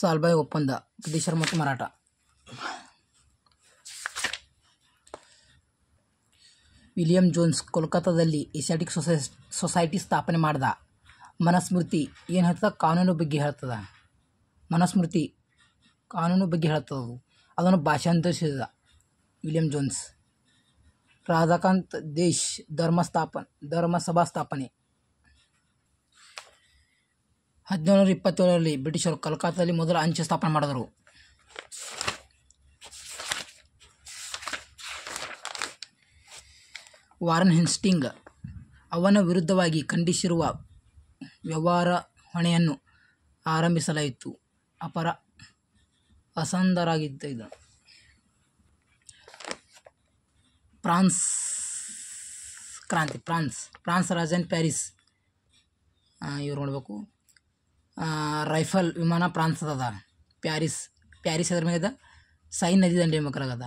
ಸಾಲ್ಬಾಯ್ ಒಪ್ಪಂದ ಬ್ರಿಟಿಷರ್ ಮತ್ತು Maratha. William Jones ಕೋಲ್ಕತ್ತಾದಲ್ಲಿ ಏಷ್ಯಾಟಿಕ್ ಸೊಸೈಟಿ ಸ್ಥಾಪನೆ ಮಾಡ್ದ. ಮನುಸ್ಮೃತಿ ಏನು ಹೇಳ್ತದ? ಕಾನೂನು ಬಗ್ಗೆ ಹೇಳ್ತದ. ಮನುಸ್ಮೃತಿ ಕಾನೂನು ಬಗ್ಗೆ ಹೇಳ್ತದ. ಅದನ್ನು ಭಾಷಾಂತರಿಸಿದ ವಿಲಿಯಂ ಜೋನ್ಸ್. ರಾಧಾಕಾಂತ್ ದೇಶ್ ಧರ್ಮಸಭಾ ಸ್ಥಾಪನೆ. 1727ರಲ್ಲಿ ಬ್ರಿಟಿಷರು ಕಲ್ಕತ್ತಾದಲ್ಲಿ ಮೊದಲ ಅಂಚೆ ಸ್ಥಾಪನೆ ಮಾಡಿದರು. ವಾರನ್ ಹೇಸ್ಟಿಂಗ್ ಅವನ ವಿರುದ್ಧವಾಗಿ ಖಂಡಿಸಿರುವ ವ್ಯವಹಾರ ಹೊಣೆಯನ್ನು ಆರಂಭಿಸಲಾಯಿತು. ಅಸಂಧರಾಗಿದ್ದ ಫ್ರಾನ್ಸ್ ಕ್ರಾಂತಿ. ಫ್ರಾನ್ಸ್ ರಾಜಧಾನಿ ಪ್ಯಾರಿಸ್. ಇವ್ರು ನೋಡಬೇಕು. ರೈಫಲ್ ವಿಮಾನ ಫ್ರಾನ್ಸ್ ಅದ. ಪ್ಯಾರಿಸ್ ಅದ್ರ ಮೇಲೆ ಸೈನ್ ನದಿ ದಂಡೆ ಮಕ್ಕಳಾಗದ.